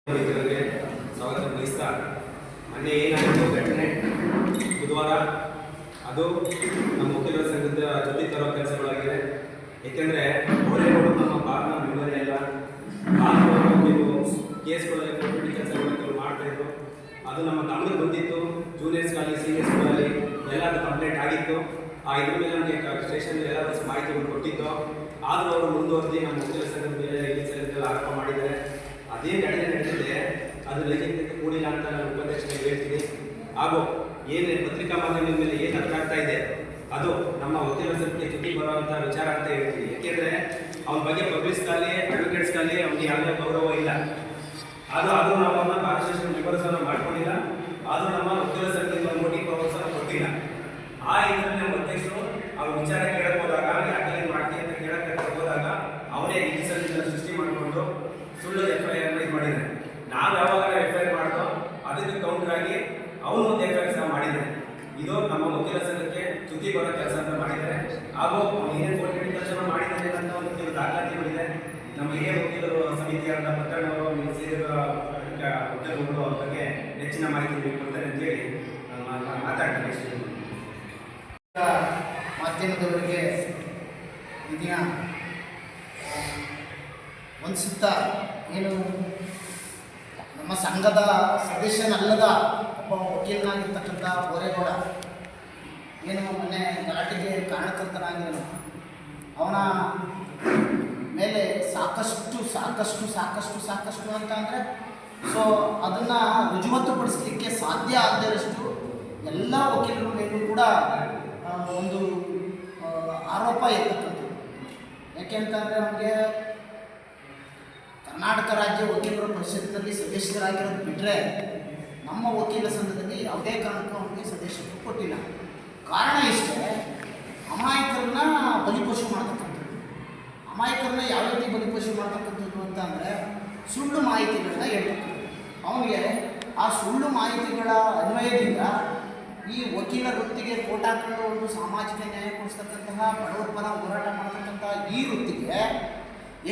ಮಿತ್ರರಿಗೆ ಸ್ವಾಗತ ಬಯಸ್ತಾ ಮೊನ್ನೆ ಏನಾಯಿತು ಘಟನೆ ಬುಧವಾರ ಅದು ನಮ್ಮ ವಕೀಲರ ಸಂಘದ ಜೊತೆ ತರೋ ಕೆಲಸಗಳಾಗಿದೆ. ಏಕೆಂದರೆ ಅವರೇ ನಮ್ಮ ಬಾರ್ನ ಮೆಮೊರಿ ಎಲ್ಲ ನೀವು ಕೇಸ್ಗಳಲ್ಲಿ ಕೊಟ್ಬಿಟ್ಟು ಕೆಲಸಗಳು ಮಾಡ್ತಾಯಿದ್ರು. ಅದು ನಮ್ಮ ಗಮನಕ್ಕೆ ಬಂದಿತ್ತು. ಜೂನಿಯರ್ಸ್ಗಾಗಲಿ ಸೀನಿಯರ್ಸ್ಗಾಗಲಿ ಎಲ್ಲರೂ ಕಂಪ್ಲೇಂಟ್ ಆಗಿತ್ತು. ಇದ್ರ ಮೇಲೆ ನಮಗೆ ಸ್ಟೇಷನ್ ಎಲ್ಲ ಮಾಹಿತಿಗಳು ಕೊಟ್ಟಿದ್ದು. ಆದರೂ ಅವರು ಮುಂದುವರೆದು ನಮ್ಮ ವಕೀಲರ ಸಂಘದ ಮೇಲೆ ಈ ಆರೋಪ ಮಾಡಿದ್ದಾರೆ. ಅದೇನು ನಡೆದಿದೆ ಅದು ಲೈಂಗಿಕತೆ ಕೂಡಿಲ್ಲ ಅಂತ ನಾನು ಉಪಾಧ್ಯಕ್ಷರಿಗೆ ಹೇಳ್ತೀನಿ. ಹಾಗೂ ಏನು ಪತ್ರಿಕಾ ಮಾಧ್ಯಮದ ಮೇಲೆ ಏನು ಅರ್ಥಾಗ್ತಾ ಇದೆ ಅದು ನಮ್ಮ ವಕೀಲರ ಸಂಘಕ್ಕೆ ಚುಟ್ಟಿ ಬರುವಂಥ ವಿಚಾರ ಅಂತ ಹೇಳ್ತೀನಿ. ಏಕೆಂದರೆ ಅವನ ಬಗ್ಗೆ ಪಬ್ಲಿಕ್ಸ್ಗಾಗಲಿ ಅಡ್ವೊಕೇಟ್ಸ್ಗಾಗಲಿ ಅವ್ನಿಗೆ ಯಾವುದೇ ಗೌರವ ಇಲ್ಲ. ಆದರೂ ನಾವು ಅವನ್ನ ಭಾರತ ವಿಭಾಗವನ್ನು ಮಾಡ್ಕೊಂಡಿಲ್ಲ. ಆದರೂ ನಮ್ಮ ವಕೀಲರ ಸಂಘದಿಂದ ನೋಡಿ ಪ್ರೋತ್ಸಾಹ ಕೊಟ್ಟಿಲ್ಲ. ಇದರಲ್ಲಿ ನಮ್ಮ ಅಧ್ಯಕ್ಷರು ಅವ್ರ ವಿಚಾರ ಕೇಳಕ್ಕೆ ಹೋದಾಗ ಯಾಕೆ ಮಾಡ್ತೀವಿ ಅಂತ ಕೇಳಕ್ಕೆ ಹೋದಾಗ ಅವನೇ ಈ ಸೃಷ್ಟಿ ಮಾಡಿಕೊಂಡು ಸುಳ್ಳು FIR ಮಾಡಿದ್ದಾರೆ. ನಾವು ಯಾವಾಗ FIR ಮಾಡ್ದೋ ಅದಕ್ಕೆ ಕೌಂಟರ್ ಆಗಿ ಅವನು ಒಂದು FIR ಸಹ ಮಾಡಿದ್ದಾರೆ. ಇದು ನಮ್ಮ ವಕೀಲ ಸಂಘಕ್ಕೆ ಚ್ಯುತಿ ಬರೋ ಕೆಲಸ ಅಂತ ಮಾಡಿದ್ದಾರೆ. ಹಾಗೂ ಏನೇನು ಕೋರ್ಟ್ ಕೆಲಸ ಮಾಡಿದ್ದಾರೆ ಅಂತ ಒಂದು ಕೆಲವು ದಾಖಲಾತಿಗಳಿದೆ. ನಮ್ಮ ಹಿರಿಯ ವಕೀಲರು ಸಮಿತಿಯಾದ ಪಟ್ಟಣವರು ಸೇರಿದ ವಕೀಲರುಗಳು ಅವ್ರ ಬಗ್ಗೆ ಹೆಚ್ಚಿನ ಮಾಹಿತಿ ನೀಡ್ಕೊಳ್ತಾರೆ ಅಂತೇಳಿ ಮಾತಾಡ್ತಾರೆ. ಮಾಧ್ಯಮದವರಿಗೆ ಈ ದಿನ ಒಂದು ಸುತ್ತ ಏನು ನಮ್ಮ ಸಂಘದ ಸದಸ್ಯನಲ್ಲದ ಒಬ್ಬ ವಕೀಲನಾಗಿರ್ತಕ್ಕಂಥ ಬೋರೇಗೌಡ ಏನು ಮೊನ್ನೆ ಗಲಾಟೆಗೆ ಕಾರಣಕರ್ತನಾಗಿರೋನು, ಅವನ ಮೇಲೆ ಸಾಕಷ್ಟು ಅಂತ ಅಂದರೆ ಸೊ ಅದನ್ನು ರುಜುವಾತುಪಡಿಸಲಿಕ್ಕೆ ಸಾಧ್ಯ ಆಗದಷ್ಟು ಎಲ್ಲ ವಕೀಲರ ಮೇಲೂ ಕೂಡ ಒಂದು ಆರೋಪ ಇರ್ತಕ್ಕಂಥದ್ದು. ಯಾಕೆಂತಂದರೆ ನಮಗೆ ಕರ್ನಾಟಕ ರಾಜ್ಯ ವಕೀಲರ ಪರಿಷತ್ತಿನಲ್ಲಿ ಸದಸ್ಯರಾಗಿರೋದು ಬಿಟ್ಟರೆ ನಮ್ಮ ವಕೀಲ ಸಂಘದಲ್ಲಿ ಯಾವುದೇ ಕಾರಣಕ್ಕೂ ಅವನಿಗೆ ಸದಸ್ಯತ್ವ ಕೊಟ್ಟಿಲ್ಲ. ಕಾರಣ ಇಷ್ಟೇ, ಅಮಾಯಕರನ್ನ ಬಲಿಪಶು ಮಾಡ್ತಕ್ಕಂಥದ್ದು. ಅಮಾಯಕರನ್ನ ಯಾವ ರೀತಿ ಬಲಿಪಶು ಮಾಡ್ತಕ್ಕಂಥದ್ದು ಅಂತ ಅಂದರೆ ಸುಳ್ಳು ಮಾಹಿತಿಗಳನ್ನ ಹೇಳ್ತಕ್ಕಂಥದ್ದು. ಅವನಿಗೆ ಆ ಸುಳ್ಳು ಮಾಹಿತಿಗಳ ಅನ್ವಯದಿಂದ ಈ ವಕೀಲ ವೃತ್ತಿಗೆ ಕೋಟ್ ಹಾಕೊಂಡು ಒಂದು ಸಾಮಾಜಿಕ ನ್ಯಾಯ ಕೊಡಿಸ್ತಕ್ಕಂತಹ ಬಡವರ ಪರ ಹೋರಾಟ ಮಾಡ್ತಕ್ಕಂಥ ಈ ವೃತ್ತಿಗೆ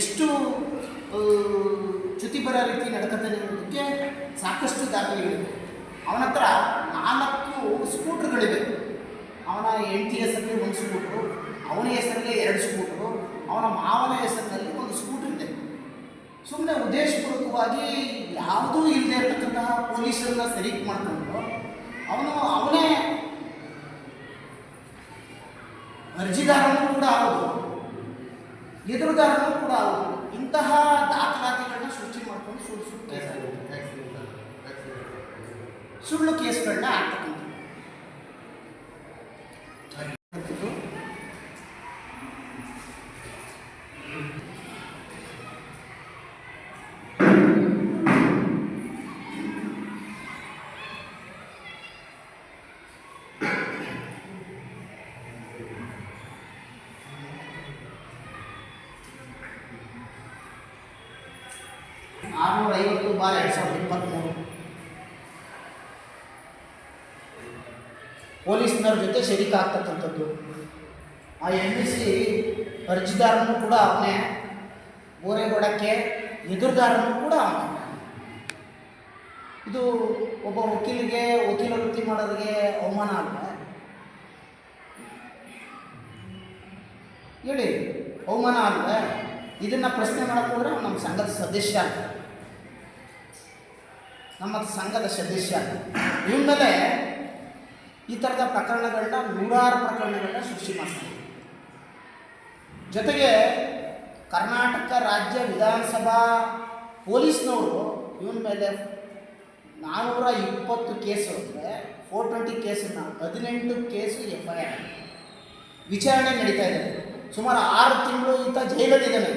ಎಷ್ಟು ಚ್ಯುತಿ ಬರೋ ರೀತಿ ನಡ್ಕೊತಾನೆ ಅನ್ನೋದಕ್ಕೆ ಸಾಕಷ್ಟು ದಾಖಲೆಗಳಿವೆ. ಅವನ ಹತ್ರ 4 ಸ್ಕೂಟ್ರ್ಗಳಿವೆ. ಅವನ ಹೆಂಡತಿ ಹೆಸರಲ್ಲಿ 1 ಸ್ಕೂಟ್ರು, ಅವನ ಹೆಸರಲ್ಲಿ 2 ಸ್ಕೂಟ್ರು, ಅವನ ಮಾವನ ಹೆಸರಿನಲ್ಲಿ 1 ಸ್ಕೂಟ್ರ್ ಇದೆ. ಸುಮ್ಮನೆ ಉದ್ದೇಶಪೂರ್ವಕವಾಗಿ ಯಾವುದೂ ಇಲ್ಲದೆ ಇರತಕ್ಕಂತಹ ಪೊಲೀಸರನ್ನ ಸರಿಕ್ ಮಾಡಿಕೊಂಡು ಅವನೇ ಅರ್ಜಿದಾರನೂ ಕೂಡ ಹೌದು, ಎದುರುದಾರನೂ ಕೂಡ ಹೌದು. ಇಂತಹ ದಾಖಲಾತಿಗಳನ್ನ ಸೃಷ್ಟಿ ಮಾಡ್ಕೊಂಡು ಸುಳ್ಳು ಕೇಸ್ಗಳನ್ನ ಹಾಕ್ತಕ್ಕಂಥದ್ದು. (650/2023) ಪೊಲೀಸ್ನವ್ರ ಜೊತೆ ಶರೀಕ್ ಆಗ್ತಕ್ಕಂಥದ್ದು. ಆ NBC ಅರ್ಜಿದಾರನೂ ಕೂಡ ಅವನೇ, ಬೋರೇಗೌಡಕ್ಕೆ ಎದುರುದಾರನೂ ಕೂಡ ಅವನೇ. ಇದು ಒಬ್ಬ ವಕೀಲ ವೃತ್ತಿ ಮಾಡೋರಿಗೆ ಅವಮಾನ ಅಲ್ಲ ಹೇಳಿ, ಅವಮಾನ ಅಲ್ಲ. ಇದನ್ನು ಪ್ರಶ್ನೆ ಮಾಡಕ್ಕೆ ಹೋದರೆ ನಮ್ಮ ಸಂಘದ ಸದಸ್ಯ ಅಲ್ಲ, ನಮ್ಮ ಸಂಘದ ಸದಸ್ಯ ಅಲ್ಲ. ಇವನ ಮೇಲೆ ಈ ಥರದ ಪ್ರಕರಣಗಳನ್ನ 100 ಪ್ರಕರಣಗಳನ್ನ ಸೃಷ್ಟಿ ಮಾಡ್ತಾರೆ. ಜೊತೆಗೆ ಕರ್ನಾಟಕ ರಾಜ್ಯ ವಿಧಾನಸಭಾ ಪೊಲೀಸ್ನವರು ಇವನ ಮೇಲೆ 420 ಕೇಸು ಅಂದರೆ 420 ಕೇಸನ್ನು 18 ಕೇಸು FIR ವಿಚಾರಣೆ ನಡೀತಾ ಇದೆ. ಸುಮಾರು 6 ತಿಂಗಳು ಈತ ಜೈಲಲ್ಲಿದ್ದಾನೆ.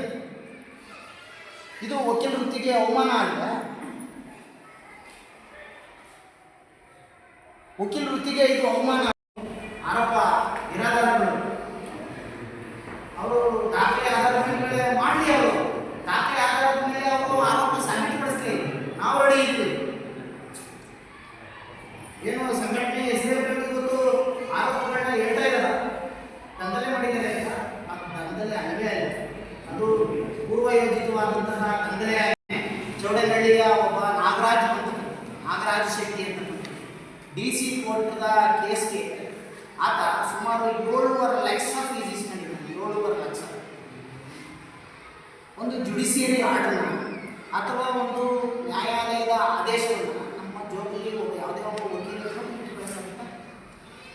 ಇದು ವಕೀಲ ವೃತ್ತಿಗೆ ಅವಮಾನ ಅಲ್ಲ? ವಕೀಲ ವೃತ್ತಿಗೆ ಇದು ಅವಮಾನ. ಆರೋಪ ನಿರಾಧಾರಗಳು ಅವರು ದಾಖಲೆ ಆಧಾರದ ಮೇಲೆ ಮಾಡಲಿ, ಅವರು ದಾಖಲೆ ಆಧಾರದ ಮೇಲೆ ಅವರು ಆರೋಪ ಸಾಬೀತುಪಡಿಸಲಿ, ನಾವು ರೆಡಿ ಇದ್ವಿ. ಏನು ಸಂಘಟನೆ ಹೆಸರು ಇವತ್ತು ಆರೋಪಗಳನ್ನ ಹೇಳ್ತಾ ಇದ್ದಾರೆ, ದಂಧಲೆ ಮಾಡಿದ್ದಾರೆ ಅಂತ. ದಂಧಲೆ ಅಲ್ಲವೇ ಅಲ್ಲ, ಅದು ಪೂರ್ವಯೋಜಿತವಾದಂತಹ ದಂಧಲೆ. ಚೌಡನಹಳ್ಳಿಯ ಒಬ್ಬ ಶೆಟ್ಟಿ ಅಂತ DC ಕೋರ್ಟ್ದ ಕೇಸ್ಗೆ ಆತ ಸುಮಾರು 7.5 ಲಕ್ಷ ಫೀಸ್ ಇಸ್ಕೊಂಡಿದ್ದಾನೆ. 7.5 ಲಕ್ಷ. ಒಂದು ಜುಡಿಷಿಯರಿ ಆರ್ಡರ್ನ ಅಥವಾ ಒಂದು ನ್ಯಾಯಾಲಯದ ಆದೇಶವನ್ನು ನಮ್ಮ ಜೋಬಲ್ಲಿ ಯಾವುದೇ ಒಬ್ಬ ವಕೀಲರು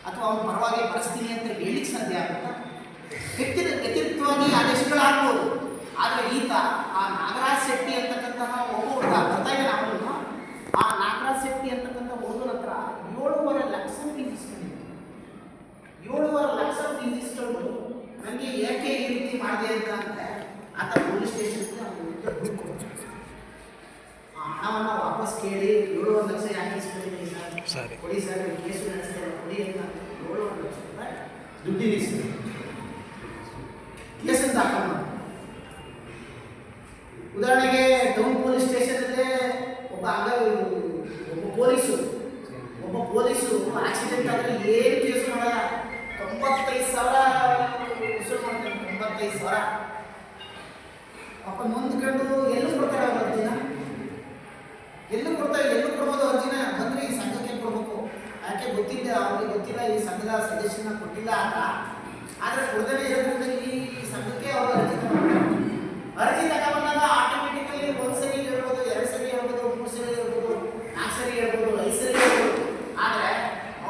ಅಥವಾ ಅವನ ಪರವಾಗಿ ಬರ್ಸ್ತೀನಿ ಅಂತ ಹೇಳಿಕ್ಕೆ ಸಾಧ್ಯ ಆಗುತ್ತಾ? ವ್ಯತಿರಿಕ್ತವಾಗಿ ಆದೇಶಗಳಾಗ್ಬೋದು. ಆದರೆ ಈತ ಆ ನಾಗರಾಜ್ ಶೆಟ್ಟಿ ಅಂತಕ್ಕಂತಹ ಒಬ್ಬ ಹುಡುಗ ಬರ್ತಾ ಇದ್ದಾನೆ. ಅವನು ಆ ನಾಗರಾಜ್ ಶೆಟ್ಟಿ ಅಂತಕ್ಕಂಥ ಹುಡುಗನ ಹತ್ರ 7.5 ಲಕ್ಷ ಫೀಸ್ ಇಸ್ಕೊಂಡಿದ್ದೆ. 7.5 ಲಕ್ಷ ಫೀಸ್ ಇಸ್ಕೊಂಡು ನನಗೆ ಏಕೆ ಈ ರೀತಿ ಮಾಡಿದೆ ಅಂತ ಅಂದರೆ ಆತ ಪೊಲೀಸ್ ಸ್ಟೇಷನ್ಗೆ ದುಡ್ಡು ಕೊಡ್ತಾರೆ. ಆ ಹಣವನ್ನು ವಾಪಸ್ ಕೇಳಿ 7.5 ಲಕ್ಷ ಯಾಕೆ ಇಸ್ಕೊಂಡಿದ್ದೀನಿ ಸರ್, ಕೊಡಿ ಸರ್, ಕೇಸು ನಡೆಸ್ತಾರೆ ಕೊಡಿ ಅಂತ 7.5 ಲಕ್ಷ ರೂಪಾಯಿ ದುಡ್ಡಿನ ಇಸ್ಕೊಂಡು ಕೇಸನ್ನು ದಾಖಲು ಮಾಡಿ. ಉದಾಹರಣೆಗೆ ಟೌನ್ ಪೊಲೀಸ್ ಸ್ಟೇಷನಲ್ಲೇ ಒಬ್ಬ ಪೊಲೀಸು ಆಕ್ಸಿಡೆಂಟ್ ಆದರೆ ಏನು ಕೇಸು ಮಾಡಲ್ಲ. 95,000 ವಸೂಲು ಮಾಡ್ತಾನೆ. 95,000 ಪಾಪ ನೊಂದ್ಕೊಂಡು ಎಲ್ಲೂ ಕೊಡ್ತಾರೆ ಅವ್ರ ಅರ್ಜಿನ, ಎಲ್ಲೂ ಕೊಡ್ಬೋದು ಅರ್ಜಿನ. ಬಂದರೆ ಈ ಸಂಘಕ್ಕೆ ಕೊಡಬೇಕು. ಯಾಕೆ ಗೊತ್ತಿಲ್ಲ, ಅವ್ರಿಗೆ ಗೊತ್ತಿಲ್ಲ ಈ ಸಂಘದ ಸದಸ್ಯನ ಕೊಟ್ಟಿಲ್ಲ ಅಂತ. ಆದರೆ ಕೊಡದೇ ಇರೋದ್ರಿಂದ ಈ ಸಂಘಕ್ಕೆ ಅವರು ಅರ್ಜಿ ತಗೊಂಡಾಗ ಆಟೋಮೆಟಿಕಲಿ 1 ಸರಿ ಹೇಳ್ಬೋದು, 2 ಸರಿ ಹೇಳ್ಬೋದು, 3 ಸರಿ ಹೇಳ್ಬೋದು, 4 ಸರಿ ಹೇಳ್ಬೋದು, 5 ಸರಿ ಹೇಳ್ಬೋದು. ಆದರೆ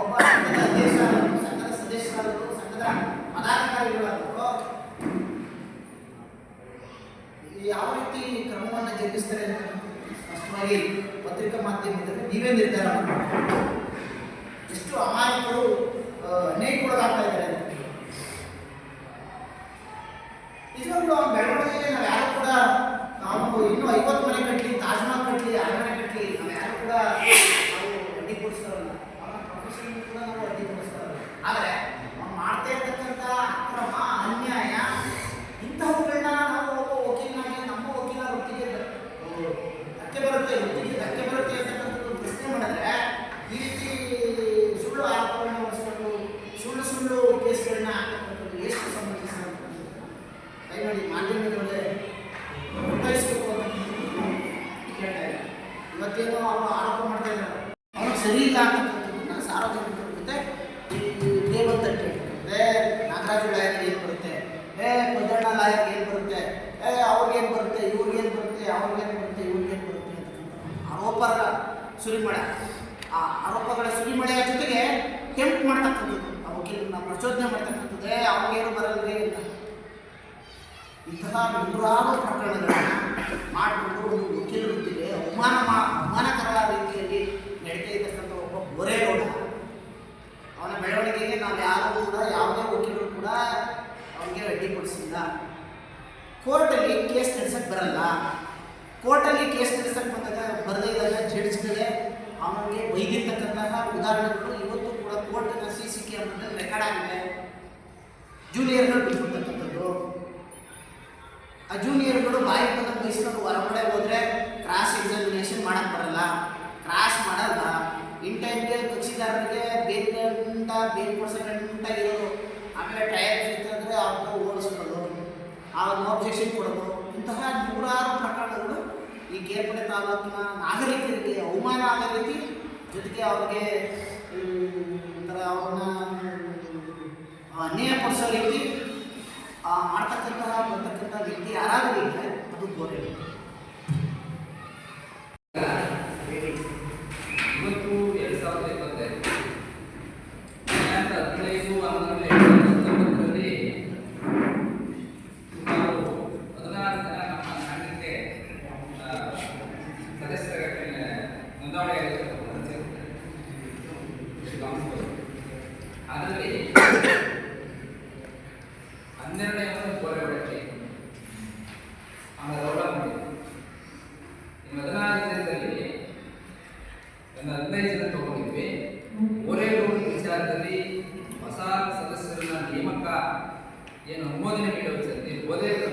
ಒಬ್ಬ ಸಂಘದ ಅಧ್ಯಕ್ಷ, ಸಂಘದ ಸದಸ್ಯರಾದರು, ಸಂಘದ ಪದಾಧಿಕಾರಿಗಳಾದರು ಯಾವ ರೀತಿ ಕ್ರಮವನ್ನು ಜರುಗಿಸ್ತಾರೆ ಅಂತ ಸ್ಪಷ್ಟವಾಗಿ ಪತ್ರಿಕಾ ಮಾಧ್ಯಮದಲ್ಲಿ ನೀವೇ ನಿರ್ಧಾರ ಮಾಡಬೇಕು. ಎಷ್ಟು ಅಮಾಯಕರು ಅನೇಕಗೊಳಗಾಗ್ತಾ ಇದ್ದಾರೆ ಅಂತ. ನಿಜವಾಗ್ಲೂ ಅವನ ಬೆಳವಣಿಗೆಗೆ ನಾವು ಯಾರು ಕೂಡ ನಾವು ಇನ್ನೂ 50 ಮನೆ ಕಟ್ಟಲಿ, ತಾಜ್ ಮಹಲ್ ಕಟ್ಟಲಿ, ಅರಮನೆ ಕಟ್ಟಲಿ, ನಾವು ಯಾರು ಕೂಡ ನಾವು ಅಡ್ಡಿಪಡಿಸ್ತಾರಲ್ಲ. ಅವನ ಪ್ರೊಫೆಷನ್ ಕೂಡ ನಾವು ಅಡ್ಡಿಪಡಿಸ್ತಾರಲ್ಲ. ಆದರೆ ಅವ್ನು ಮಾಡ್ತಾ ಇರ್ತಕ್ಕಂಥ ಅಕ್ರಮ, ಅನ್ಯಾಯ ಇಂತಹವುಗಳನ್ನ ನಾವು ಒಬ್ಬ ವಕೀಲನಾಗಿ ನಮ್ಮ ವಕೀಲ ವೃತ್ತಿಗೆ ಧಕ್ಕೆ ಬರುತ್ತೆ ಅಂತಕ್ಕಂಥದ್ದು ಪ್ರಶ್ನೆ ಮಾಡಿದ್ರೆ ಈ ರೀತಿ ಸುಳ್ಳು ಆರೋಪಗಳನ್ನ ಹೊರಿಸ್ಕೊಂಡು ಸುಳ್ಳು ಕೇಸ್ಗಳನ್ನ ಹಾಕತಕ್ಕಂಥದ್ದು ಎಷ್ಟು ಸಂಬಂಧಿಸಿದ ದಯಮಾಡಿ ಮಾಧ್ಯಮಗಳೇ ಒತ್ತಾಯಿಸಬೇಕು ಅಂತ ಕೇಳ್ತಾ ಇದ್ದಾರೆ. ಇವತ್ತೇನೋ ಅವರು ಆರೋಪ ಮಾಡ್ತಾ ಇದ್ದಾರೆ, ಅವ್ರಿಗೆ ಸರಿ ಇಲ್ಲ ಅಂತಕ್ಕಂಥದ್ದನ್ನ ಸಾರ್ವಜನಿಕರ ಜೊತೆ ಈ ರೇವಂತ್ ಅಂತ ಹೇಳ್ತಾರೆ. ನಾಗರಾಜು ಲಾಯರ್ಗೆ ಏನು ಬರುತ್ತೆ, ಪದಣ್ಣ ಲಾಯರ್ಗೆ ಏನು ಬರುತ್ತೆ, ಅವ್ರಿಗೇನು ಬರುತ್ತೆ, ಇವ್ರಿಗೇನು ಬರುತ್ತೆ, ಅವ್ರಿಗೇನು ಬರುತ್ತೆ, ಇವ್ರಿಗೇನು ಬರುತ್ತೆ ಅಂತಕ್ಕಂಥ ಆರೋಪಗಳ ಸುರಿಮಳೆ. ಆ ಆರೋಪಗಳ ಸುರಿಮಳೆಯ ಜೊತೆಗೆ ಟೆಂಪ್ಟ್ ಮಾಡ್ತಕ್ಕಂಥದ್ದು, ಆ ವಕೀಲರನ್ನ ಪ್ರಚೋದನೆ ಮಾಡ್ತಕ್ಕಂಥದ್ದೇ ಅವ್ರಿಗೇನು ಬರಲ್ರಿ ಅಂತ. ಇಂತಹ ನೂರಾರು ಪ್ರಕರಣಗಳನ್ನು ಮಾಡಿಕೊಂಡು ಒಂದು ವಕೀಲ ವೃತ್ತಿಗೆ ಅವಮಾನಕರ ರೀತಿಯಲ್ಲಿ ನಡೀತಾ ಇರ್ತಕ್ಕಂಥ ಒಬ್ಬ ಬೋರೇಗೌಡ, ಅವನ ಬೆಳವಣಿಗೆಗೆ ನಾವು ಯಾರೂ ಕೂಡ ಯಾವುದೇ ವಕೀಲರು ಕೂಡ ಅವನಿಗೆ ಅಡ್ಡಿಪಡಿಸಿಲ್ಲ. ಕೋರ್ಟಲ್ಲಿ ಕೇಸ್ ನಡೆಸಕ್ಕೆ ಬರಲ್ಲ. ಕೋರ್ಟಲ್ಲಿ ಕೇಸ್ ನಡೆಸಕ್ಕೆ ಬರದೇ ಇದ್ದಾಗ ಜಡ್ಜ್ಗಳೇ ಅವನಿಗೆ ಬೈದಿರ್ತಕ್ಕಂತಹ ಉದಾಹರಣೆಗಳು ಇವತ್ತು ಕೂಡ ಕೋರ್ಟಿನ CC ಕ್ಯಾಮ್ರಾದಲ್ಲಿ ರೆಕಾರ್ಡ್ ಆಗಿದೆ. ಜೂನಿಯರ್ಗಳು ಬಿಟ್ಬಿಡ್ತಕ್ಕಂಥದ್ದು, ಆ ಜೂನಿಯರ್ಗಳು ಬಾಯಿ ಬಂದು ಬಯಸ್ಕೊಂಡು ಹೊರಗಡೆ ಹೋದರೆ ಕ್ರಾಸ್ ಎಕ್ಸಾಮಿನೇಷನ್ ಮಾಡೋಕ್ಕೆ ಬರಲ್ಲ, ಕ್ರಾಸ್ ಮಾಡಲ್ಲ. ಇಂಟೆಂಟಿಯಲ್ ಕಕ್ಷಿದಾರರಿಗೆ ಬೇಲ್ ಕೊಡ್ಸೋಗಂಟ ಇರೋದು. ಆಮೇಲೆ ಟ್ರಯಲ್ ಇರ್ತಂದರೆ ಅವ್ರನ್ನ ಓಡಿಸ್ಕೊಳ್ಳೋದು, ಅವ್ರನ್ನ ಒಬ್ಜೆಕ್ಷನ್ ಕೊಡೋದು. ಇಂತಹ ನೂರಾರು ಪ್ರಕರಣಗಳು ಈ ಕೇರ್ಪಡೆ ತಾಲೂಕಿನ ನಾಗರಿಕರಿಗೆ ಅವಮಾನ ಆಗೋ ರೀತಿ, ಜೊತೆಗೆ ಅವ್ರಿಗೆ ಒಂಥರ ಅವ್ರನ್ನ ಅನ್ಯಾಯಪಡಿಸೋ ರೀತಿ ಬರ್ತಕ್ಕಂಥ ವ್ಯಕ್ತಿ ಯಾರಾದರೂ ಇದ್ದರೆ ಅದು ಬೋರೇಗೌಡ. ಇವತ್ತು 2025 15/11/2019 ಸುಮಾರು 16 ಜನ ನಮ್ಮ ಸಂಘಕ್ಕೆ ಸದಸ್ಯರ ನೋಂದಣಿ ಅದರಲ್ಲಿ 12ನೇ ಬೋರೇಗೌಡಕ್ಕೆ ಆಮೇಲೆ ರೌಡ ಮಾಡಿದೆ. ಇನ್ನು 16 ದಿನದಲ್ಲಿ 15 ಜನ ತಗೊಂಡಿದ್ವಿ. ಬೋರೇಗೌಡ ವಿಚಾರದಲ್ಲಿ ಹೊಸ ಸದಸ್ಯರನ್ನ ನೇಮಕ ಏನು ಅನುಮೋದನೆ ನೀಡುವ ವಿಚಾರದಲ್ಲಿ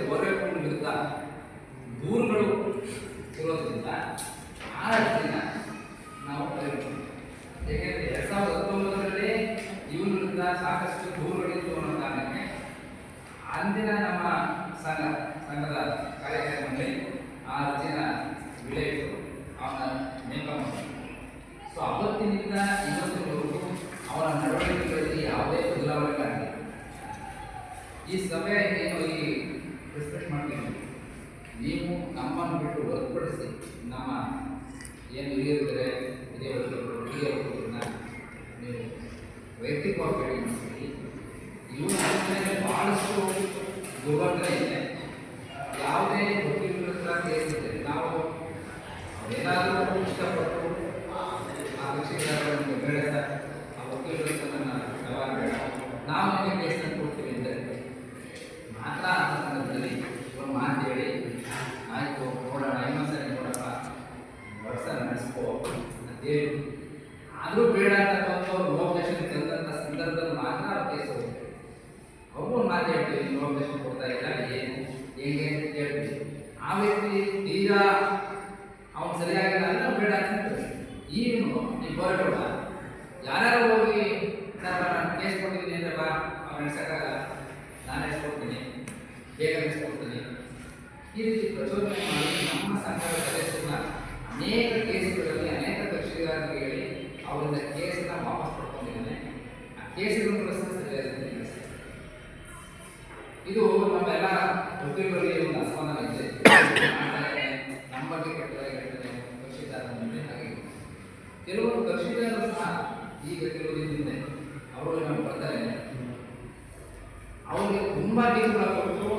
ಬೋರೇಗೌಡ ವಿರುದ್ಧ ದೂರುಗಳು ಇರೋದ್ರಿಂದ ಆ ಅರ್ಜಿನ ನಾವು ಕರೆಯುತ್ತೇವೆ. ಏಕೆಂದರೆ 2019ರಲ್ಲಿ ಇವನ ವಿರುದ್ಧ ಸಾಕಷ್ಟು ದೂರುಗಳಿತ್ತು ಅನ್ನೋ ಕಾರಣಕ್ಕೆ ಅಂದಿನ ನಮ್ಮ ಸಂಘದ ಕಾರ್ಯಕ್ರಮದಲ್ಲಿ ಆ ಅರ್ಜಿನ ವಿಲೇಖರು ಅವನ ನೇಮಕ ಮಾಡಿದ್ರು. ಸೊ ಅವತ್ತಿನಿಂದ ಇವತ್ತಿನವರೆಗೂ ಅವರ ನಡವಳಿಕೆಗಳಲ್ಲಿ ಯಾವುದೇ ಬದಲಾವಣೆ ಆಗಿಲ್ಲ. ಈ ಸಭೆ ಏನು ಈ ರೆಸ್ಪೆಕ್ಟ್ ಮಾಡ್ತೀವಿ, ನೀವು ನಮ್ಮನ್ನು ಬಿಟ್ಟು ಹೊರತುಪಡಿಸಿ ನಮ್ಮ ಏನು ಹಿರಿಯರಿದ್ದಾರೆ ಹಿರಿಯರನ್ನ ನೀವು ವೈಯಕ್ತಿಕವಾಗಿ ಭೇಟಿ ಮಾಡ್ತೀವಿ. ಇವುಗಳ ಭಾಳಷ್ಟು ದುರ್ವರ್ತನೆ ಇದೆ. ಯಾವುದೇ ವಕೀಲರ ಹತ್ರ ಕೇಸ್ ಇದೆ, ನಾವು ಏನಾದರೂ ಇಷ್ಟಪಟ್ಟು ಆ ಕಕ್ಷಿಗಾರರನ್ನು ಬೇಡ ಸರ್, ಆ ವಕೀಲರ ಹತ್ರ ನನ್ನ ವ್ಯವಹಾರ ಬೇಡ, ನಾವು ನಿಮಗೆ ಕೇಸನ್ನು ಕೊಡ್ತೀವಿ ಅಂದರೆ ಮಾತ್ರ ಆ ಸಂದರ್ಭದಲ್ಲಿ ಒಂದು ಮಾತು ಹೇಳಿ, ಆಯಿತು ನೋಡೋಣ, ಇನ್ನೊಂದು ಸರಿ ನೋಡಪ್ಪ, ವರ್ಷ ನಡೆಸ್ಕೋ ಅಂತೇಳಿ ಆದರೂ ಬೇಡ ಅಂತಕ್ಕಂಥ ನೋಟಿಫಿಕೇಶನ್ ತಂದಂಥ ಸಂದರ್ಭದಲ್ಲಿ ಮಾತ್ರ ಅವ್ರು ಕೇಸ್ ಹೋಗ್ತೀವಿ. ಅವ್ರಿಗೂ ಒಂದು ಮಾತು ಹೇಳ್ತೀವಿ, ನೋಟಿಫಿಕೇಶನ್ ಕೊಡ್ತಾ ಇಲ್ಲ, ಏನು ಹೇಗೆ ಅಂತ ಕೇಳ್ತೀವಿ. ಆ ವ್ಯಕ್ತಿ ತೀರಾ ಅವ್ನು ಸರಿಯಾಗಿಲ್ಲ ಅಂದರೆ ನಾವು ಬೇಡ ಅಂತ ಹೇಳ್ತೀವಿ. ಈಗಲೂ ನೀವು ಬರಬೇಡ, ಯಾರ್ಯಾರು ಹೋಗಿ ಸರ್ ನಾನು ಕೇಸ್ ಕೊಟ್ಟಿದ್ದೀನಿ ಅಂದರೆ ಬಾ, ಅವ್ನು ನಡೆಸೋಕ್ಕಾಗಲ್ಲ, ನಾನು ನಡೆಸ್ಕೊಡ್ತೀನಿ, ಬೇಗ ನಡೆಸ್ಕೊಡ್ತೀನಿ. ಈ ರೀತಿ ಪ್ರಚೋದನೆ ಮಾಡಿ ನಮ್ಮ ಸಂಘದ ಸದಸ್ಯರನ್ನ ಅನೇಕ ಕೇಸುಗಳಲ್ಲಿ ಅನೇಕ ಕಕ್ಷಿಗಾರರಿಗೆ ಹೇಳಿ ಅವರಿಂದ ಕೇಸನ್ನು ವಾಪಸ್ ಪಡ್ಕೊಂಡಿದ್ದಾನೆ. ಆ ಕೇಸುಗಳನ್ನು ಪ್ರಶ್ನಿಸಿದ್ದಾರೆ. ಇದು ನಮ್ಮೆಲ್ಲ ವಕೀಲರಲ್ಲಿ ಒಂದು ಅಸಮಾಧಾನ ಇದೆ. ನಮ್ಮ ಬಗ್ಗೆ ಕೆಟ್ಟದಾಗಿ ಹೇಳ್ತಾರೆ ಕಕ್ಷಿದಾರರ ಮುಂದೆ. ಹಾಗೆ ಕೆಲವರು ಕಕ್ಷಿದಾರರು ಸಹ ಈಗ ಕೆಲವು ದಿನದಿಂದ ಅವರು ನಾವು ಬರ್ತಾರೆ, ಅವರಿಗೆ ತುಂಬ ಕೇಸುಗಳ ಕೊಟ್ಟು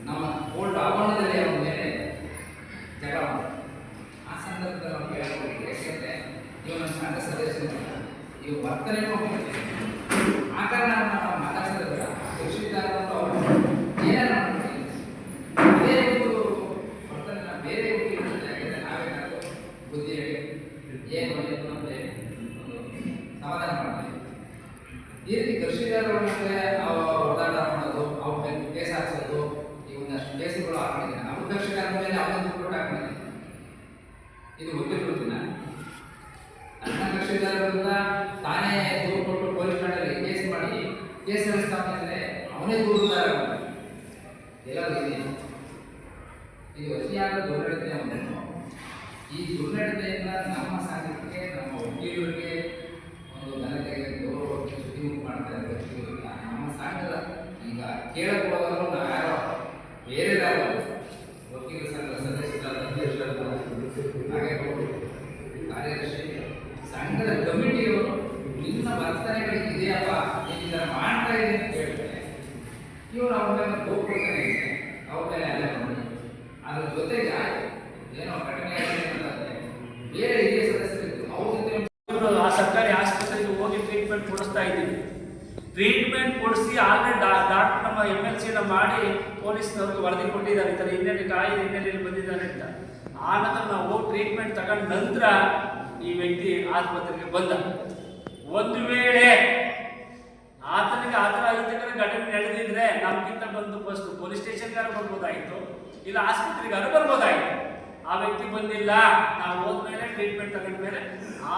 ನಮ್ಮ ಕೋರ್ಟ್ ಆವರಣದಲ್ಲಿ ಅವರ ಮೇಲೆ ಜಗಳ ಮಾಡ್ತಾರೆ. ಆ ಸಂದರ್ಭದಲ್ಲಿ ನಾವು ಕೇಳಬಹುದು, ಯಾಕೆಂದರೆ ಇವು ನಮ್ಮ ಸಂಘ ಸದಸ್ಯರು ಇವು ವರ್ತನೆಗೂ ಹೋಗ್ತೀವಿ. ಆ ಕಾರಣ ನಾವು ಮಾತಾಡ್ಸೋದು ಬೇಡ. ಕಕ್ಷಿದಾರರು ಅವರು ಏನಾರು ಮಾಡ್ತೀವಿ, ಅದೇ ಒಂದು ವರ್ತನೆ ಬೇರೆ ಯಾಕೆಂದರೆ ನಾವೇನಾದರೂ ಬುದ್ಧಿ ಹೇಳಿ ಏನು ಅಂತ ಸಮಾಧಾನ ಮಾಡ್ತೀವಿ. ಈ ರೀತಿ ಕಕ್ಷಿದಾರರ ಮೇಲೆ ಒದ್ದಾಟ ಮಾಡೋದು, ಅವ್ರ ಮೇಲೆ ಕೇಸ್ ಹಾಕ್ಸೋದು, ಇವನ್ನಷ್ಟು ಕೇಸುಗಳು ಹಾಕೊಂಡಿದ್ದಾನೆ. ಅವ್ರ ಕಕ್ಷಿಗಾರರ ಮೇಲೆ ಅವನೊಂದು ರಿಪೋರ್ಟ್ ಹಾಕೊಂಡಿದ್ದಾನೆ. ಇದು ಗೊತ್ತಿರುವುದಿಲ್ಲ. ನನ್ನ ಕಕ್ಷಿದಾರರಿಂದ ತಾನೇ ದೂರು ಕೊಟ್ಟು ಪೊಲೀಸ್ ಠಾಣೆಯಲ್ಲಿ ಕೇಸ್ ಮಾಡಿ ಕೇಸ್ ನಡೆಸ್ತಾನೆ ಅಂದರೆ ಅವನೇ ದೂರುದಾರ. ಎಲ್ಲರೂ ಇದೆ. ಇದು ಅತಿಯಾದ ದುರ್ನಡತೆ ಅವನು. ಈ ದುರ್ನಡತೆಯಿಂದ ನಮ್ಮ ಸಂಘಕ್ಕೆ, ನಮ್ಮ ವಕೀಲರಿಗೆ ಒಂದು ಘನತೆಗೆ ಗೌರವಕ್ಕೆ ಚ್ಯುತಿ ಉಂಟು ಮಾಡ್ತಾರೆ. ವಕೀಲರಿಗೆ ನಮ್ಮ ಸಂಘದ ಈಗ ಕೇಳಕ್ಕೆ ಹೋದರೂ ನಾವು ಯಾರೋ ಬೇರೆದಾರ ವಕೀಲ ಸಂಘದ ಸದಸ್ಯರಾದ ನಾಗೇಗೌಡರು, ಕಾರ್ಯದರ್ಶಿ, ಸಂಘದ ಕಮಿಟಿಯವರು ನಿನ್ನ ವರ್ತನೆಗಳು ಇದೆಯಪ್ಪ, ನೀನು ಈ ಥರ ಮಾಡ್ತಾ ಇದೆ ಅಂತ ಹೇಳ್ತಾರೆ. ಇವರು ಅವ್ರ ಮೇಲೆ ಹೋಗ್ಕೊಡ್ತಾನೆ ಇದೆ, ಅವ್ರ ಮೇಲೆ ಅಲ್ಲ ಮಾಡಿ ಅದ್ರ ಜೊತೆಗೆ ಏನೋ ಘಟನೆ ಅಂತಂದರೆ ಬೇರೆ ಹಿರಿಯ ಸದಸ್ಯರಿದ್ದು ಅವ್ರ ಜೊತೆ ಆ ಸರ್ಕಾರಿ ಆಸ್ಪತ್ರೆಗೆ ಹೋಗಿ ಟ್ರೀಟ್ಮೆಂಟ್ ಕೊಡಿಸ್ತಾ ಇದ್ದೀವಿ. ಟ್ರೀಟ್ಮೆಂಟ್ ಕೊಡಿಸಿ ಆಲ್ರೆಡಿ ಡಾಕ್ಟರ್ ನಮ್ಮ MLC ಮಾಡಿ ಪೊಲೀಸ್ನವ್ರಿಗೆ ವರದಿ ಕೊಟ್ಟಿದ್ದಾರೆ, ಈ ಥರ ಹಿನ್ನೆಲೆಯಲ್ಲಿ ಬಂದಿದ್ದಾರೆ ಅಂತ. ಆ ನಂತರ ನಾವು ಹೋಗಿ ಟ್ರೀಟ್ಮೆಂಟ್ ತಗೊಂಡ ನಂತರ ಈ ವ್ಯಕ್ತಿ ಆಸ್ಪತ್ರೆಗೆ ಬಂದ. ಒಂದು ವೇಳೆ ಆತನಿಗೆ ಆ ಥರ ಅಹಿತಕರ ಘಟನೆ ನಡೆದಿದ್ರೆ ನಮ್ಗಿಂತ ಬಂದು ಫಸ್ಟ್ ಪೊಲೀಸ್ ಸ್ಟೇಷನ್ಗಾರ ಬರ್ಬೋದಾಯಿತು, ಇಲ್ಲ ಆಸ್ಪತ್ರೆಗಾರ ಬರ್ಬೋದಾಯಿತು. ಆ ವ್ಯಕ್ತಿ ಬಂದಿಲ್ಲ. ನಾವು ಹೋದ್ಮೇಲೆ ಟ್ರೀಟ್ಮೆಂಟ್ ತಗೊಂಡ ಮೇಲೆ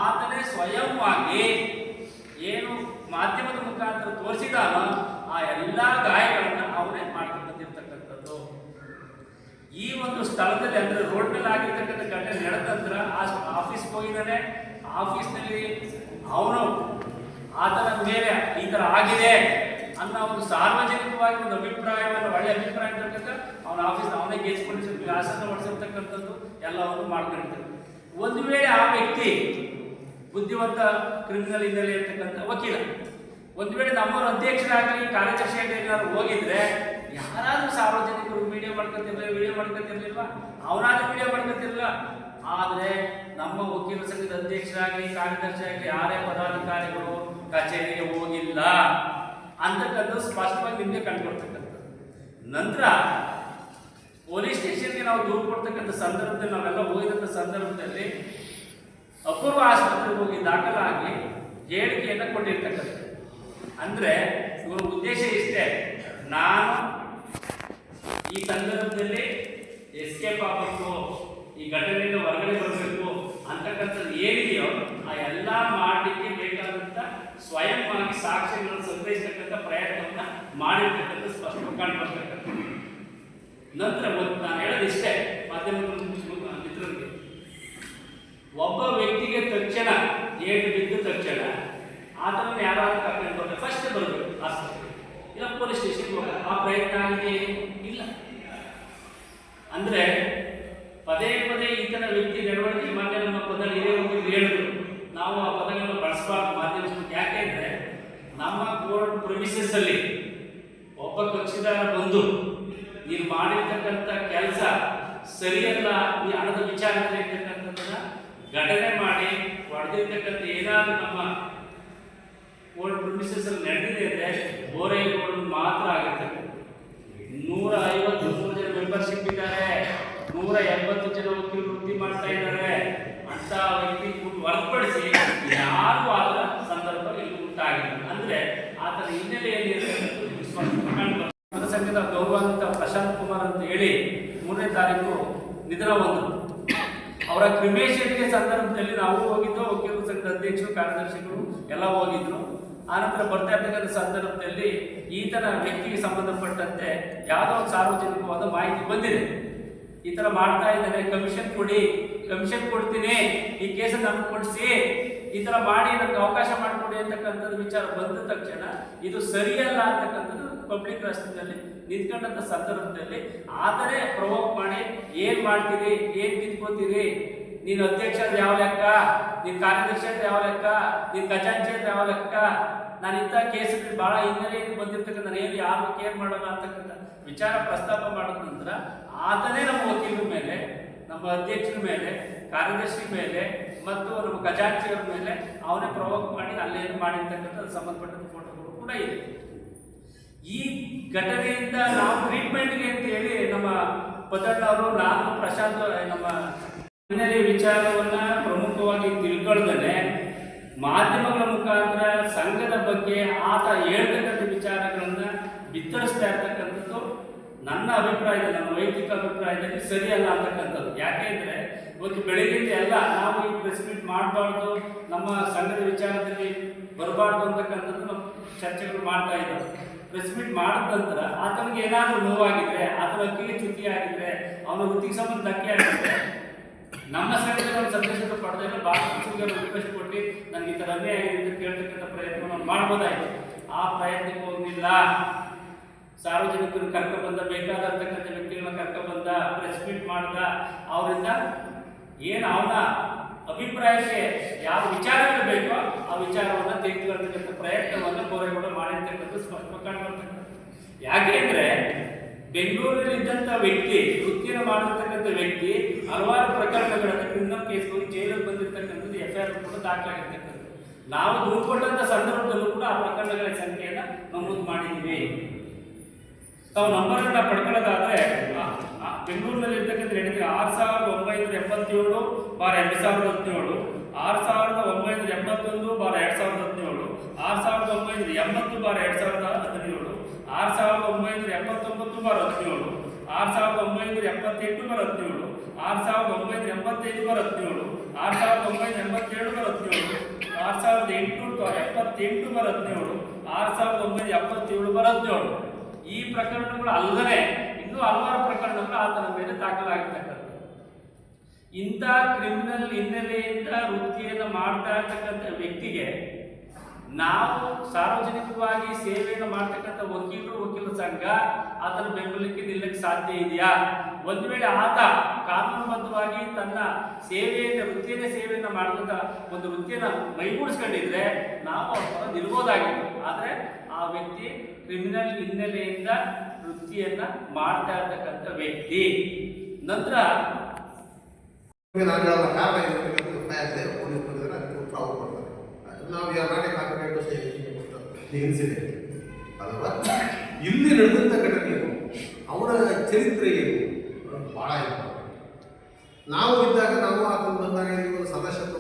ಆತನೇ ಸ್ವಯಂವಾಗಿ ಏನು ಮಾಧ್ಯಮದ ಮುಖಾಂತರ ತೋರಿಸಿದಾನೋ ಆ ಎಲ್ಲ ಗಾಯಗಳನ್ನು ಅವನೇ ಮಾಡ್ಕೊಂಡು ಬಂದಿರ್ತಕ್ಕಂಥದ್ದು. ಈ ಒಂದು ಸ್ಥಳದಲ್ಲಿ ಅಂದರೆ ರೋಡ್ ಮೇಲೆ ಆಗಿರ್ತಕ್ಕಂಥ ಘಟನೆ ನಡೆದ ನಂತರ ಆಫೀಸ್ಗೆ ಹೋಗಿದ್ದಾನೆ. ಆಫೀಸ್ನಲ್ಲಿ ಅವನು ಆತನ ಮೇಲೆ ಈ ಥರ ಆಗಿದೆ ಅನ್ನೋ ಒಂದು ಸಾರ್ವಜನಿಕವಾಗಿ ಒಂದು ಅಭಿಪ್ರಾಯವನ್ನು, ಒಳ್ಳೆಯ ಅಭಿಪ್ರಾಯ ಅಂತಕ್ಕಂಥ ಅವನ ಆಫೀಸ್ ಅವನೇ ಗೇಜ್ಕೊಂಡು ಗ್ಲಾಸನ್ನು ಹೊಡೆಸಿರ್ತಕ್ಕಂಥದ್ದು ಎಲ್ಲವನ್ನು ಮಾಡ್ಕೊಂಡಿರ್ತಾರೆ. ಒಂದು ವೇಳೆ ಆ ವ್ಯಕ್ತಿ ಬುದ್ಧಿವಂತ ಕ್ರಿಮಿನಲ್ ಹಿನ್ನೆಲೆ ಇರ್ತಕ್ಕಂಥ ವಕೀಲ, ಒಂದು ವೇಳೆ ನಮ್ಮವರು ಅಧ್ಯಕ್ಷರಾಗಲಿ ಕಾರ್ಯದರ್ಶಿಯಾಗಿ ಏನಾದ್ರು ಹೋಗಿದ್ರೆ ಯಾರಾದರೂ ಸಾರ್ವಜನಿಕರು ವಿಡಿಯೋ ಮಾಡ್ಕೊತಿರ್ಲಿಲ್ವ, ಅವನಾದ್ರೂ ವಿಡಿಯೋ ಮಾಡ್ಕೊತಿರ್ಲಿಲ್ಲ. ಆದರೆ ನಮ್ಮ ವಕೀಲ ಸಂಘದ ಅಧ್ಯಕ್ಷರಾಗಲಿ ಕಾರ್ಯದರ್ಶಿಯಾಗಲಿ ಯಾರೇ ಪದಾಧಿಕಾರಿಗಳು ಕಚೇರಿಗೆ ಹೋಗಿಲ್ಲ ಅಂತಕ್ಕಂಥದ್ದು ಸ್ಪಷ್ಟವಾಗಿ ನಿಮಗೆ ಕಂಡುಕೊಡ್ತಕ್ಕಂಥದ್ದು. ನಂತರ ಪೊಲೀಸ್ ಸ್ಟೇಷನ್ಗೆ ನಾವು ದೂರು ಕೊಡ್ತಕ್ಕಂಥ ಸಂದರ್ಭದಲ್ಲಿ ನಾವೆಲ್ಲ ಹೋಗಿದಂಥ ಸಂದರ್ಭದಲ್ಲಿ ಅಪೂರ್ವ ಆಸ್ಪತ್ರೆಗೆ ಹೋಗಿ ದಾಖಲಾಗಿ ಹೇಳಿಕೆಯನ್ನು ಕೊಟ್ಟಿರ್ತಕ್ಕಂಥದ್ದು. ಅಂದರೆ ಇವರ ಉದ್ದೇಶ ಇಷ್ಟೇ, ನಾನು ಈ ಸಂದರ್ಭದಲ್ಲಿ ಎಸ್ಕೇಪ್ ಆಗಬೇಕು, ಈ ಘಟನೆಯಿಂದ ಹೊರಗಡೆ ಬರಬೇಕು ಅಂತಕ್ಕಂಥದ್ದು ಏನಿದೆಯೋ ಆ ಎಲ್ಲ ಮಾಡಲಿಕ್ಕೆ ಬೇಕಾದಂಥ ಸ್ವಯಂವಾಗಿ ಸಾಕ್ಷ್ಯಗಳನ್ನು ಸಂಗ್ರಹಿಸ್ತಕ್ಕಂಥ ಪ್ರಯತ್ನವನ್ನು ಮಾಡಿರ್ತಕ್ಕಂಥ ಸ್ಪಷ್ಟವಾಗಿ ಕಾಣ್ಬರ್ತಕ್ಕಂಥದ್ದು. ನಂತರ ನಾನು ಹೇಳೋದಿಷ್ಟೇ ಮಾಧ್ಯಮ ಮಿತ್ರರಿಗೆ, ಒಬ್ಬ ವ್ಯಕ್ತಿಗೆ ತಕ್ಷಣ ಏಟು ಬಿದ್ದ ತಕ್ಷಣ ಆತನನ್ನು ಯಾರಾದ್ರೂ ಕರ್ಕೊಂಡು ಹೋದ್ರೆ ಫಸ್ಟ್ ಬರಬೇಕು ಆಸ್ಪತ್ರೆಗೆ, ಇಲ್ಲ ಪೊಲೀಸ್ ಸ್ಟೇಷನ್ಗೆ ಹೋಗಬೇಕು. ಆ ಪ್ರಯತ್ನ ಆಗಿದೆ ಇಲ್ಲ. ಅಂದ್ರೆ ಪದೇ ಪದೇ ಈತನ ವ್ಯಕ್ತಿ ನಡವಳಿಕೆ ಮೊನ್ನೆ ನಮ್ಮ ಪದ ಹಿರಿಯರು ಹೇಳಿದ್ರು, ನಾವು ಆ ಪದಗಳನ್ನು ಬಳಸಬಾರ್ದು ಮಾಧ್ಯಮಿಸಬೇಕು. ಯಾಕೆಂದ್ರೆ ನಮ್ಮ ಕೋರ್ಟ್ ಪ್ರೊಮಿಸಸ್ ಅಲ್ಲಿ ಒಬ್ಬ ಕಕ್ಷಿದಾರ ಬಂದು ನೀನು ಮಾಡಿರ್ತಕ್ಕಂಥ ಕೆಲಸ ಸರಿಯಲ್ಲ, ಈ ಹಣದ ವಿಚಾರದಲ್ಲಿ ಇರ್ತಕ್ಕಂಥದ್ದನ್ನ ಘಟನೆ ಮಾಡಿ ಹೊಡೆದಿರ್ತಕ್ಕಂಥ ಏನಾದರೂ ನಮ್ಮ ಕೋರ್ಟ್ ಪ್ರೊಮಿಸಸ್ ಅಲ್ಲಿ ನಡೆದಿದೆ ಅಂದರೆ ಓರೈಗಳು ಮಾತ್ರ ಆಗಿರ್ತಕ್ಕಂಥ 153 ಜನ ಮೆಂಬರ್ಶಿಪ್ ಇದ್ದಾರೆ, 180 ಜನ ವಕೀಲರು ವೃತ್ತಿ ಮಾಡ್ತಾ ಇದ್ದಾರೆ ಅಂತ ವ್ಯಕ್ತಿ ಹೊರತುಪಡಿಸಿ ಯಾರು ಆದ ಸಂದರ್ಭ ಇಲ್ಲಿ ಉಂಟಾಗಿಲ್ಲ. ಅಂದ್ರೆ ಆತನ ಹಿನ್ನೆಲೆಯಲ್ಲಿ ಸಂಘದ ಗೌರವಾನ್ವಿತ ಪ್ರಶಾಂತ್ ಕುಮಾರ್ ಅಂತ ಹೇಳಿ 3ನೇ ತಾರೀಕು ನಿಧನ ಹೊಂದರು. ಅವರ ಕ್ರಿಮೇಷನ್ಗೆ ಸಂದರ್ಭದಲ್ಲಿ ನಾವು ಹೋಗಿದ್ದು, ವಕೀಲರ ಸಂಘದ ಅಧ್ಯಕ್ಷರು ಕಾರ್ಯದರ್ಶಿಗಳು ಎಲ್ಲ ಹೋಗಿದ್ರು. ಆನಂತರ ಬರ್ತಾ ಇರ್ತಕ್ಕಂಥ ಸಂದರ್ಭದಲ್ಲಿ ಈತನ ವ್ಯಕ್ತಿಗೆ ಸಂಬಂಧಪಟ್ಟಂತೆ ಯಾವುದೋ ಒಂದು ಸಾರ್ವಜನಿಕವಾದ ಮಾಹಿತಿ ಬಂದಿದೆ, ಈ ಥರ ಮಾಡ್ತಾ ಇದ್ದಾನೆ, ಕಮಿಷನ್ ಕೊಡಿ, ಕಮಿಷನ್ ಕೊಡ್ತೀನಿ, ಈ ಕೇಸನ್ನು ನಮ್ಗೆ ಕೊಡಿಸಿ, ಈ ಥರ ಮಾಡಿ ನಮ್ಗೆ ಅವಕಾಶ ಮಾಡಿಕೊಡಿ ಅಂತಕ್ಕಂಥದ್ದು ವಿಚಾರ ಬಂದ ತಕ್ಷಣ ಇದು ಸರಿಯಲ್ಲ ಅಂತಕ್ಕಂಥದ್ದು ಪಬ್ಲಿಕ್ ರಸ್ತೆಯಲ್ಲಿ ನಿಂತ್ಕೊಂಡಂಥ ಸಂದರ್ಭದಲ್ಲಿ ಆತನೇ ಪ್ರವೋಕ್ ಮಾಡಿ ಏನು ಮಾಡ್ತೀರಿ, ಏನು ತಿಳ್ಕೊತೀರಿ, ನೀನು ಅಧ್ಯಕ್ಷ ಅಂದ್ರೆ ಯಾವ ಲೆಕ್ಕ, ನೀನು ಕಾರ್ಯದರ್ಶಿ ಅಂದ್ರೆ ಯಾವ ಲೆಕ್ಕ, ನೀನು ಖಜಾಂಚಿ ಅಂದ್ರೆ ಯಾವ ಲೆಕ್ಕ, ನಾನು ಇಂಥ ಕೇಸಲ್ಲಿ ಭಾಳ ಹಿನ್ನೆಲೆಯಲ್ಲಿ ಬಂದಿರ್ತಕ್ಕಂಥ ನಾನು ಏನು ಯಾರು ಕೇರ್ ಮಾಡೋಣ ಅಂತಕ್ಕಂಥ ವಿಚಾರ ಪ್ರಸ್ತಾಪ ಮಾಡಿದ ನಂತರ ಆತನೇ ನಮ್ಮ ವಕೀಲರ ಮೇಲೆ, ನಮ್ಮ ಅಧ್ಯಕ್ಷರ ಮೇಲೆ, ಕಾರ್ಯದರ್ಶಿ ಮೇಲೆ ಮತ್ತು ನಮ್ಮ ಖಜಾಂಚಿಯವರ ಮೇಲೆ ಅವನೇ ಪ್ರವೋಕ್ ಮಾಡಿ ಅಲ್ಲೇನು ಮಾಡಿರ್ತಕ್ಕಂಥ ಸಂಬಂಧಪಟ್ಟಂಥ ಫೋಟೋಗಳು ಕೂಡ ಇದೆ. ಈ ಘಟನೆಯಿಂದ ನಾವು ಟ್ರೀಟ್ಮೆಂಟ್ಗೆ ಅಂತ ಹೇಳಿ ನಮ್ಮ ಪದಣ್ಣವರು, ನಾನು, ಪ್ರಶಾಂತ್ ನಮ್ಮ ಹಿನ್ನೆಲೆ ವಿಚಾರವನ್ನ ಪ್ರಮುಖವಾಗಿ ತಿಳ್ಕೊಳ್ದೇನೆ ಮಾಧ್ಯಮಗಳ ಮುಖಾಂತರ ಸಂಘದ ಬಗ್ಗೆ ಆತ ಹೇಳ್ತಕ್ಕಂಥ ವಿಚಾರಗಳನ್ನ ಬಿತ್ತರಿಸ್ತಾ ಇರ್ತಕ್ಕಂಥದ್ದು ನನ್ನ ಅಭಿಪ್ರಾಯದಲ್ಲಿ, ನನ್ನ ವೈಯಕ್ತಿಕ ಅಭಿಪ್ರಾಯದಲ್ಲಿ ಸರಿಯಲ್ಲ ಅಂತಕ್ಕಂಥದ್ದು. ಯಾಕೆಂದ್ರೆ ಇವತ್ತು ಬೆಳಗ್ಗೆಯಿಂದ ಎಲ್ಲ ನಾವು ಈ ಪ್ರೆಸ್ ಮೀಟ್ ಮಾಡಬಾರ್ದು, ನಮ್ಮ ಸಂಘದ ವಿಚಾರದಲ್ಲಿ ಬರಬಾರ್ದು ಅಂತಕ್ಕಂಥದ್ದು ನಮ್ಮ ಚರ್ಚೆಗಳು ಮಾಡ್ತಾ ಇದ್ದಾರೆ. ಪ್ರೆಸ್ ಮೀಟ್ ಮಾಡಿದ ನಂತರ ಆತನಿಗೆ ಏನಾದರೂ ನೋವಾಗಿದ್ರೆ, ಆತನ ಅಕ್ಕಿಗೆ ಚ್ಯುತಿ ಆಗಿದ್ರೆ, ಅವನ ವೃತ್ತಿಗೆ ಸಂಬಂಧ ಧಕ್ಕೆ ಆಗಿದ್ರೆ ನಮ್ಮ ಸಂಘದ ಒಂದು ಸದಸ್ಯರು ಪಡೆದ ಭಾಳ ರಿಕ್ವೆಸ್ಟ್ ಕೊಟ್ಟು ನನಗೆ ಈ ಥರ ಅನ್ಯಾಯ ಆಗಿದೆ ಅಂತ ಕೇಳ್ತಕ್ಕಂಥ ಪ್ರಯತ್ನ ನಾವು ಮಾಡ್ಬೋದಾಯ್ತು. ಆ ಪ್ರಯತ್ನಕ್ಕೆ ಹೋಗಲಿಲ್ಲ. ಸಾರ್ವಜನಿಕರು ಕರ್ಕೊಬಂದ, ಬೇಕಾದಂತಕ್ಕಂಥ ವ್ಯಕ್ತಿಗಳನ್ನ ಕರ್ಕೊಬಂದ, ಪ್ರೆಸ್ ಮೀಟ್ ಮಾಡ್ದ, ಅವರಿಂದ ಏನು ಅವನ ಅಭಿಪ್ರಾಯಕ್ಕೆ ಯಾವ ವಿಚಾರಗಳು ಬೇಕೋ ಆ ವಿಚಾರವನ್ನು ತೆಗೆದುಕೊಳ್ತಕ್ಕಂಥ ಪ್ರಯತ್ನವನ್ನು ಬೋರೇಗೌಡ ಮಾಡಿರ್ತಕ್ಕಂಥ ಸ್ಪಷ್ಟ ಕಾಣ್ಬರ್ತಕ್ಕಂಥ. ಯಾಕೆಂದ್ರೆ ಬೆಂಗಳೂರಿನಲ್ಲಿ ಇದ್ದಂಥ ವ್ಯಕ್ತಿ, ವೃತ್ತಿಯನ್ನು ಮಾಡಿರ್ತಕ್ಕಂಥ ವ್ಯಕ್ತಿ ಹಲವಾರು ಪ್ರಕರಣಗಳಲ್ಲಿ ಕ್ರಿಮಿನಲ್ ಕೇಸ್ ಹೋಗಿ ಜೈಲಿಗೆ ಬಂದಿರತಕ್ಕಂಥದ್ದು FIR ಕೂಡ ದಾಖಲಾಗಿರ್ತಕ್ಕಂಥದ್ದು. ನಾವು ದೂರು ಕೊಟ್ಟಂಥ ಸಂದರ್ಭದಲ್ಲೂ ಕೂಡ ಆ ಪ್ರಕರಣಗಳ ಸಂಖ್ಯೆಯನ್ನು ನಮೂದು ಮಾಡಿದ್ದೀವಿ. ತಾವು ನಂಬರನ್ನು ಪಡ್ಕೊಳ್ಳೋದಾದ್ರೆ ಬೆಂಗಳೂರಿನಲ್ಲಿ ಇರ್ತಕ್ಕಂಥ ಹೇಳಿದ್ರೆ 6987/2017, 6981/2017, 6980/2017, 6980/2017, 6979/2017, 6979/2017, 6978/2017, 6985/2017, 6987/2017, 6878/2017, 6977/2017. ಈ ಪ್ರಕರಣಗಳು ಅಲ್ಲದೆ ಇನ್ನೂ ಹಲವಾರು ಪ್ರಕರಣಗಳು ಆತನ ಮೇಲೆ ದಾಖಲಾಗಿರ್ತಕ್ಕಂಥ. ಇಂಥ ಕ್ರಿಮಿನಲ್ ಹಿನ್ನೆಲೆಯಿಂದ ವೃತ್ತಿಯನ್ನು ಮಾಡ್ತಾ ಇರ್ತಕ್ಕಂಥ ವ್ಯಕ್ತಿಗೆ ನಾವು ಸಾರ್ವಜನಿಕವಾಗಿ ಸೇವೆಯನ್ನು ಮಾಡ್ತಕ್ಕಂಥ ವಕೀಲರ ಸಂಘ ಆತನ ಬೆಂಬಲಕ್ಕೆ ನಿಲ್ಲಕ್ಕೆ ಸಾಧ್ಯ ಇದೆಯಾ? ಒಂದು ವೇಳೆ ಆತ ಕಾನೂನುಬದ್ಧವಾಗಿ ತನ್ನ ವೃತ್ತಿಯನ್ನೇ ಸೇವೆಯನ್ನು ಮಾಡಿದಂಥ ಒಂದು ವೃತ್ತಿಯನ್ನು ಮೈಗೂಡಿಸ್ಕೊಂಡಿದ್ರೆ ನಾವು ಅವ್ರ ಪರ ನಿಲ್ಬೋದಾಗಿತ್ತು. ಆದರೆ ಆ ವ್ಯಕ್ತಿ ಕ್ರಿಮಿನಲ್ ಹಿನ್ನೆಲೆಯಿಂದ ವೃತ್ತಿಯನ್ನ ಮಾಡ್ತಾ ಇರ್ತಕ್ಕಂಥ ವ್ಯಕ್ತಿ. ನಂತರ ಇಲ್ಲಿ ನಡೆದಂಥ ಘಟನೆಗಳು, ಅವರ ಚರಿತ್ರೆ ಏನು ಬಹಳ ಇದೆ. ನಾವು ಇದ್ದಾಗ, ನಾವು ಆತನ ಬಂದಾಗ ಇವರು ಸದಸ್ಯತ್ವ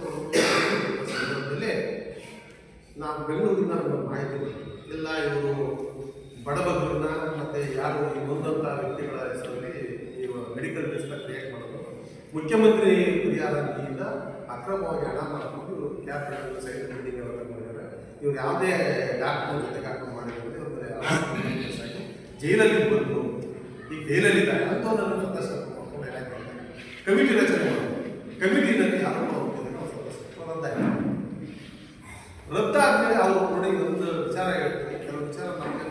ಸಂದರ್ಭದಲ್ಲಿ ನಾವು ಬೆಂಗಳೂರಿನ ಮಾಹಿತಿ ಇಲ್ಲ, ಇವರು ಬಡಬಗ್ಗರನ್ನ ಮತ್ತು ಯಾರು ಈ ನೊಂದಂಥ ವ್ಯಕ್ತಿಗಳ ಹೆಸರಲ್ಲಿ ಇವರು ಮೆಡಿಕಲ್ ಲಿಸ್ಟ್ ಕ್ರಿಯೇಟ್ ಮಾಡೋದು, ಮುಖ್ಯಮಂತ್ರಿ ಪರಿಹಾರ ನಿಧಿಯಿಂದ ಅಕ್ರಮವಾಗಿ ಹಣ ಮಾಡಿಕೊಂಡು ಇವರು ಕ್ಯಾಪಿಟಲ್ ಸೈಡ್ ಬಿಲ್ಡಿಂಗ್ ಎಲ್ಲ ತಗೊಂಡಿದ್ದಾರೆ. ಇವ್ರು ಯಾವುದೇ ಡಾಕ್ಟರ್ ಜೊತೆ ಹಾಕೊಂಡು ಮಾಡಿದ್ರೆ ಜೈಲಲ್ಲಿ ಬಂದು ಈಗ ಜೈಲಲ್ಲಿದ್ದಾರೆ ಅಂತ ನನ್ನ ಸದಸ್ಯರು ಕಮಿಟಿ ರಚನೆ ಮಾಡೋದು. ಕಮಿಟಿನಲ್ಲಿ ಯಾರು ಸದಸ್ಯರು ರದ್ದಾದ್ಮೇಲೆ ಅವರು ನೋಡಿ ಒಂದು ವಿಚಾರ ಹೇಳ್ತಾರೆ, ಕೆಲವು ವಿಚಾರ ನಮಗೆ